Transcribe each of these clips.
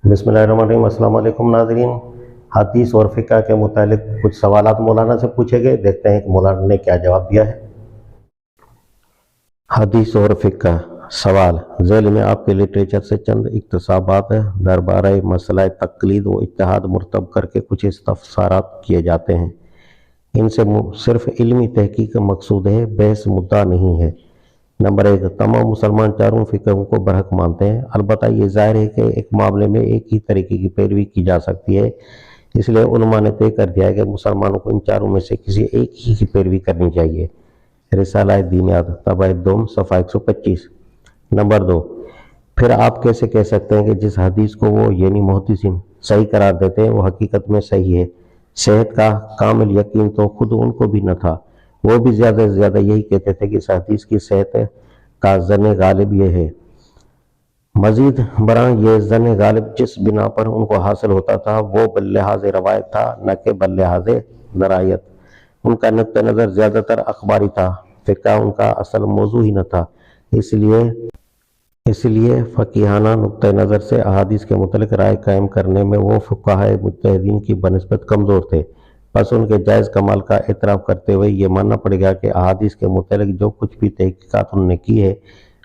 बिस्मिल्लाहिर्रहमानिर्रहीम। अस्सलाम वालेकुम नाज़रीन। हदीस और फ़िक़्ह के मुतालिक कुछ सवालात मौलाना से पूछे गए, देखते हैं कि मौलाना ने क्या जवाब दिया है। हदीस और फ़िक़्ह सवाल ज़ैल में आपके लिटरेचर से चंद इक़्तिसाबात दरबारे मसला तक़लीद व इत्तिहाद मुरतब करके कुछ इस्तफ़सारात किए जाते हैं। इनसे सिर्फ इल्मी तहक़ीक़ मकसूद है, बहस मुद्दा नहीं है। नंबर 1, तमाम मुसलमान चारों फ़िक़्हों को बरहक मानते हैं। अलबत्ता ये ज़ाहिर है कि एक मामले में एक ही तरीके की पैरवी की जा सकती है, इसलिए उलमा ने तय कर दिया है कि मुसलमानों को इन चारों में से किसी एक ही की पैरवी करनी चाहिए। रिसाला दीनियात तबाह दोम सफ़ा 125। नंबर 2, फिर आप कैसे कह सकते हैं कि जिस हदीस को वो यानी मुहद्दिसीन सही करार देते हैं वो हकीकत में सही है। सेहत का कामिल यकीन तो खुद उनको भी न था, वो भी ज़्यादा से ज़्यादा यही कहते थे कि इस हदीस की सेहत का ज़न गालिब ये है। मजीद बरां ये ज़न गालिब जिस बिना पर उनको हासिल होता था वो बल्लिहाज़ रवायत था, न कि बल्लिहाज़ दरायत। उनका नुक्ता नज़र ज़्यादातर अखबारी था, फ़िक़्ह उनका असल मौजू ही न था। इसलिए फ़क़ीहाना नुक्ता नज़र से अहादीस के मुतल्लिक़ राय कायम करने में वो फ़ुक़हाए मुज्तहिदीन की बनिस्बत कमज़ोर थे। बस उनके जायज़ कमाल का एतराफ़ करते हुए ये मानना पड़ेगा कि अहादीस के मुतल्लिक़ जो कुछ भी तहक़ीक़ात उन्होंने की है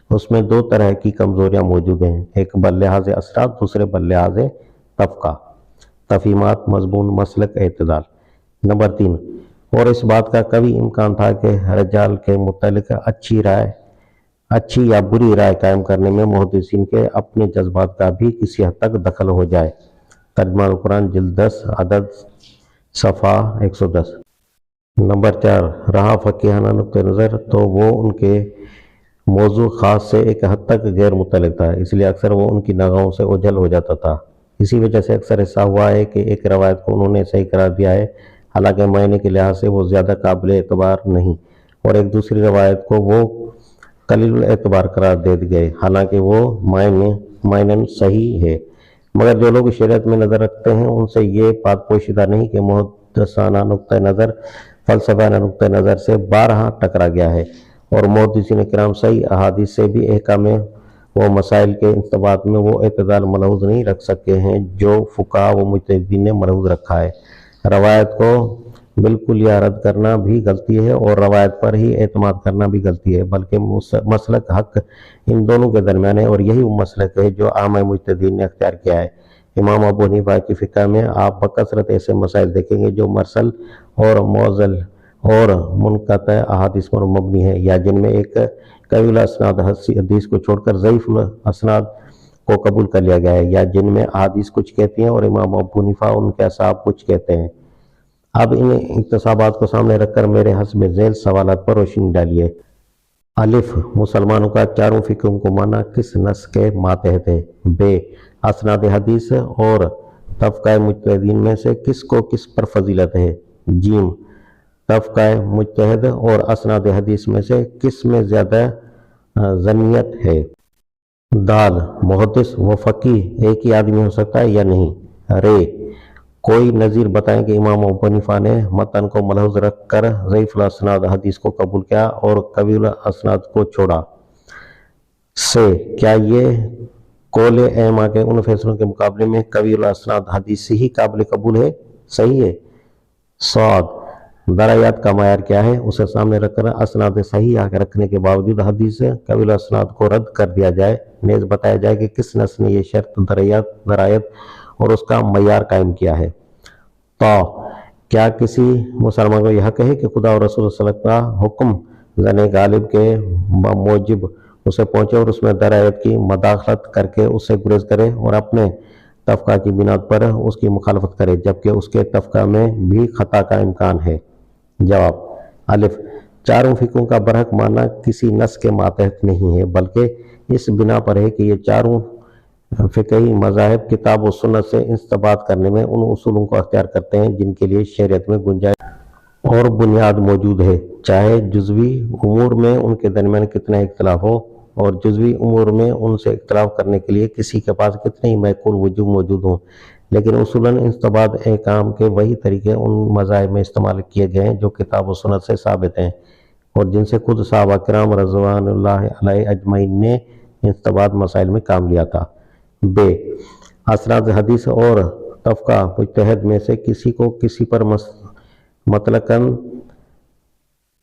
उसमें दो तरह की कमज़ोरियाँ मौजूद हैं, एक बल्लिहाज़ असरात, दूसरे बल्लिहाज़ तफ़क़ा, तफ़हीमात, मज़मून, मसलक, एतदाल। नंबर 3, और इस बात का कभी इम्कान था कि रजाल के मुतल्लिक़ अच्छी या बुरी राय कायम करने में मुहद्दिसीन के अपने जज्बात का भी किसी हद तक दखल हो जाए। तर्जुमा कुरान जिल्द 10 अदद सफ़ा 110। नंबर 4, रहा फ़क़ीहाना नुक्ता नज़र तो वो उनके मौजू ख़ास से एक हद तक गैर मुतल्लिक़ था, इसलिए अक्सर वो उनकी निगाहों से ओझल हो जाता था। इसी वजह से अक्सर ऐसा हुआ है कि एक रवायत को उन्होंने सही करार दिया है, हालांकि मायने के लिहाज से वो ज़्यादा काबिल एतबार नहीं, और एक दूसरी रवायत को वो कलील एतबार करार दे गए, हालांकि वो मायनन सही है। मगर जो लोग शरीयत में नज़र रखते हैं उनसे ये बात पोशीदा नहीं कि मुहद्दिसाना नुक्ता नज़र फ़लसफ़ाना नुक्ता नज़र से बारहा टकरा गया है, और मुहद्दिसीन किराम सही अहादीस से भी अहकाम व मसाइल के इंतबात में वो एतदाल मलहूज़ नहीं रख सके हैं जो फ़ुक़हा व मुज्तहिदीन ने मलहूज़ रखा है। रवायत को बिल्कुल या रद्द करना भी गलती है और रवायत पर ही एतमाद करना भी गलती है, बल्कि मसलक हक इन दोनों के दरमियान है, और यही वो मसलक है जो आम मुज्तहिदीन ने अख्तियार किया है। इमाम अबू हनीफा की फ़िक़्ह में आप बकसरत ऐसे मसाइल देखेंगे जो मरसल और मौज़ल और मुनक़ता अहादीस पर मबनी है, या जिनमें एक कवील असनाद हदीस को छोड़कर ज़ईफ़ुल असनाद को कबूल कर लिया गया है, या जिनमें अहादीस कुछ कहती हैं और इमाम अबू हनीफा उनके असहाब कुछ कहते हैं। अब इन इक़्तिसाबात को सामने रखकर मेरे हस्ब ज़ैल सवालात पर रोशनी डालिए। अलिफ, मुसलमानों का चारों फ़िक़्हों को माना किस नस के मातहत है? बे, असनाद हदीस और तफ़क़ा मुज्तहिदीन में से किसको किस पर फजीलत है? जीम, तफ़क़ा मुज्तहिद और असनाद हदीस में से किस में ज़्यादा ज़नियत है? दाल, मुहद्दिस व फ़क़ीह एक ही आदमी हो सकता है या नहीं? रे, कोई नज़ीर बताएं कि इमाम अबू हनीफा ने मतन को मलहूज़ रख कर ज़ईफ़ुल असनाद हदीस को कबूल किया और कवील असनाद को छोड़ा। से, क्या ये कौल ऐमा के उन फैसलों के मुकाबले में कवील असनाद हदीस ही काबिल कबूल है? सही है। स्वाद, दरायात का मायार क्या है? उसे सामने रखकर असनाद सही रखने के बावजूद हदीस कवील असनाद को रद्द कर दिया जाए। नेज़ बताया जाए कि किस नस ने यह शर्त दरायत और उसका मयार कायम किया है। तो क्या किसी मुसलमान को यह हक है कि खुदा और रसूल सल्लल्लाहु अलैहि वसल्लम का हुक्म ज़ने गालिब के मौजिब उसे पहुँचे और उसमें दरायत की मदाखलत करके उससे गुरेज करे और अपने तफ़क़ा की बिना पर उसकी मुखालफत करे, जबकि उसके तफ़क़ा में भी ख़ता का इम्कान है? जवाब, अलिफ, चारों फ़िक़्हों का बरहक मानना किसी नस के मातहत नहीं है, बल्कि इस बिना पर है कि ये चारों फ़िक़ही मज़ाहिब किताब व सुन्नत से इस्तिंबात करने में उन उसूलों को अख्तियार करते हैं जिनके लिए शरीयत में गुंजाइश और बुनियाद मौजूद है, चाहे जुज़वी उमूर में उनके दरमियान कितना इख्तिलाफ हो और जुज़वी उमूर में उनसे इख्तिलाफ करने के लिए किसी के पास कितने ही मैक़ूल वजूह मौजूद हों। लेकिन उसूलन इस्तिंबात अहकाम के वही तरीके उन मज़ाहिब में इस्तेमाल किए गए हैं जो किताब व सुन्नत से साबित हैं और जिनसे खुद सहाबा किराम रज़वानुल्लाहि अलैहिम अजमईन ने इस्तिंबात मसाइल में काम लिया था। बे, असनाद हदीस और तफका मुजतहद में से किसी को किसी पर मतलकन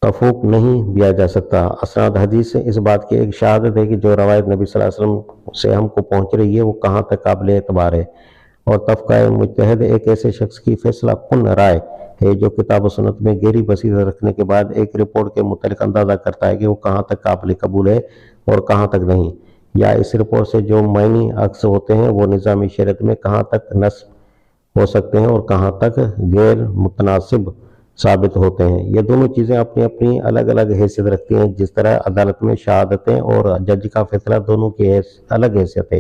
तफूक नहीं दिया जा सकता। असनाद हदीस इस बात की एक शहादत है कि जो रवायत नबी सल्लल्लाहु अलैहि वसल्लम से हमको पहुँच रही है वो कहाँ तक काबिल एतबार है, और तफका मुजतहद एक ऐसे शख्स की फैसला कुन राय है जो किताब सुन्नत में गहरी बसीरत रखने के बाद एक रिपोर्ट के मुतालिक अंदाज़ा करता है कि वो कहाँ तक काबिल कबूल है और कहाँ तक नहीं, या इस रिपोर्ट से जो मायनी अक्स होते हैं वो निज़ामी शरीयत में कहाँ तक नस्ब हो सकते हैं और कहाँ तक गैर मुतनासिब साबित होते हैं। ये दोनों चीज़ें अपनी अपनी अलग अलग हैसियत रखती हैं। जिस तरह अदालत में शहादतें और जज का फैसला दोनों की अलग हैसियत है,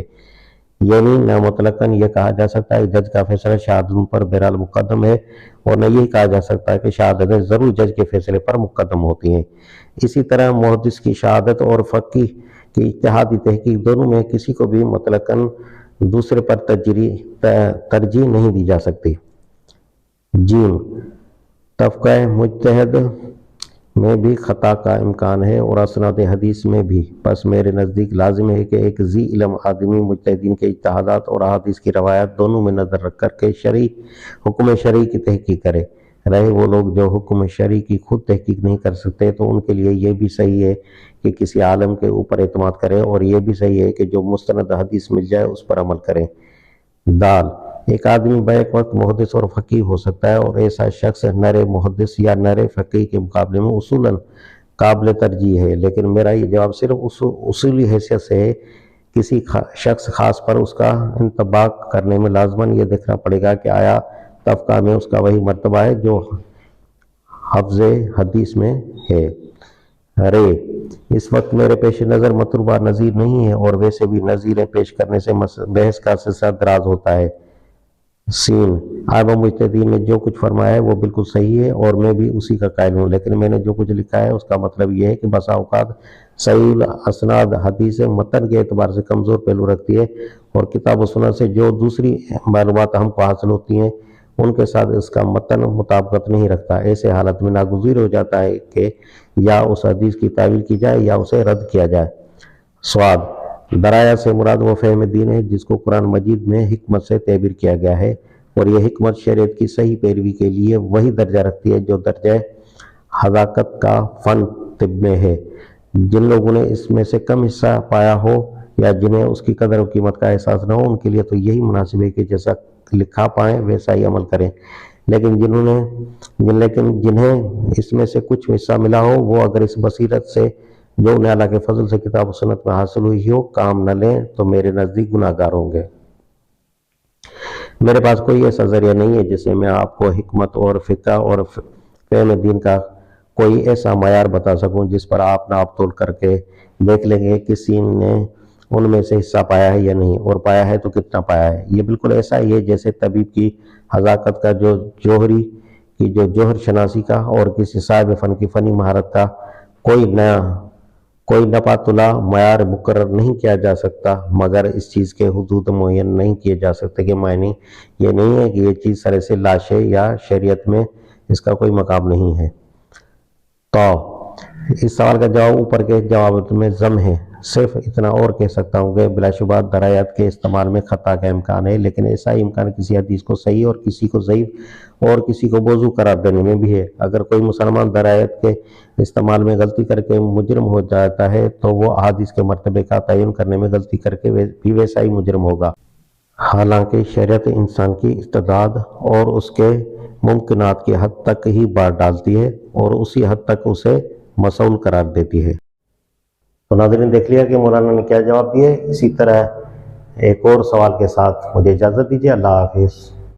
यानी न मुतलकन ये कहा जा सकता है कि जज का फैसला शहादतों पर बहरहाल मुकदम है, और न यही कहा जा सकता है कि शहादतें ज़रूर जज के फैसले पर मुकदम होती हैं। इसी तरह मुहद्दिस की शहादत और फ़क़ीह की इज्तिहादी तहकीक दोनों में किसी को भी मुतलकन दूसरे पर तरजीह नहीं दी जा सकती। जीम तफ़क़ा मुजतहद में भी ख़ता का इम्कान है और असनाद हदीस में भी। बस मेरे नज़दीक लाजिम है कि एक ज़ी इल्म आदमी मुजतहिदीन के इज्तिहादात और अहादीस की रवायत दोनों में नज़र रख कर के हुक्म शरई की तहकीक करे। रहे वो लोग जो हुक्म शरई की खुद तहकीक नहीं कर सकते, तो उनके लिए ये भी सही है कि किसी आलम के ऊपर एतमाद करें, और ये भी सही है कि जो मुस्तनद हदीस मिल जाए उस पर अमल करें। दाल एक आदमी बैक वक्त मुहद्दिस और फ़कीह हो सकता है, और ऐसा शख्स नरे मुहद्दिस या नरे फ़कीह के मुकाबले में उसूलन काबिल तरजीह है। लेकिन मेरा ये जवाब सिर्फ उसूली हैसियत से है। किसी शख्स खास पर उसका इंतबाक करने में लाजमन ये देखना पड़ेगा कि आया तफ़क़ा में उसका वही मर्तबा है जो हफ्ज़े हदीस में है। रे इस वक्त मेरे पेश नज़र मतलूबा नज़ीर नहीं है, और वैसे भी नज़ीरें पेश करने से बहस का सिलसिला दराज होता है। सीन आइमा मुजतहिदीन ने जो कुछ फरमाया है वो बिल्कुल सही है, और मैं भी उसी का कायल हूँ, लेकिन मैंने जो कुछ लिखा है उसका मतलब ये है कि बसा औक़ात सही असनाद हदीस मतन के एतबार से कमज़ोर पहलू रखती है, और किताब व सुन्नत से जो दूसरी मालूमात हमको हासिल होती हैं उनके साथ इसका मतन मुताबिकत नहीं रखता। ऐसे हालत में नागुज़ीर हो जाता है कि या उस हदीस की तावील की जाए या उसे रद्द किया जाए। स्वाद दराया से मुराद वो फ़हम दीन है जिसको कुरान मजीद में हिकमत से तहबीर किया गया है, और यह हिकमत शरीयत की सही पैरवी के लिए वही दर्जा रखती है जो दर्जा हज़ाकत का फ़न तिब में है। जिन लोगों ने इसमें से कम हिस्सा पाया हो या जिन्हें उसकी कदर और कीमत का एहसास न हो, उनके लिए तो यही मुनासिब है कि जैसा लिखा पाएँ वैसा ही अमल करें। लेकिन जिन्हें इसमें से कुछ हिस्सा मिला हो, वो अगर इस बसीरत से जो उन्हें अल्लाह के फजल से किताब सुन्नत में हासिल हुई हो काम न लें, तो मेरे नज़दीक गुनाहगार होंगे। मेरे पास कोई ऐसा ज़रिया नहीं है जिससे मैं आपको हिकमत और फ़िक़्ह और फ़हम दीन का कोई ऐसा मयार बता सकूं जिस पर आप नाप तोल करके देख लेंगे किसी ने उनमें से हिस्सा पाया है या नहीं, और पाया है तो कितना पाया है। ये बिल्कुल ऐसा ही है जैसे तबीब की हज़ाकत का जो जोहर शनासी का और किसी साहिब फ़न की फ़नी महारत का कोई नपातुला मयार मुकर्रर नहीं किया जा सकता, मगर इस चीज़ के हुदूद मुअय्यन नहीं किए जा सकते कि मायने ये नहीं है कि ये चीज़ सरे से लाश है या शरीयत में इसका कोई मकाम नहीं है। तो इस सवाल का जवाब ऊपर के जवाब में ज़म है। सिर्फ इतना और कह सकता हूँ कि बिलाशुबा दरायात के इस्तेमाल में ख़ता का इम्कान है, लेकिन ऐसा इम्कान किसी हदीस को सही और किसी को ज़ईफ़ और किसी को मौज़ू करार देने में भी है। अगर कोई मुसलमान दरायात के इस्तेमाल में गलती करके मुजरिम हो जाता है, तो वो अहादीस के मर्तबे का तयन करने में गलती करके भी वैसा ही मुजरिम होगा। हालांकि शरीयत इंसान की इस्तिदाद और उसके मुमकिनात की हद तक ही बात डालती है और उसी हद तक उसे मसऊल करार देती है। तो नाज़रीन देख लिया कि मौलाना ने क्या जवाब दिए। इसी तरह एक और सवाल के साथ मुझे इजाज़त दीजिए। अल्लाह हाफिज़।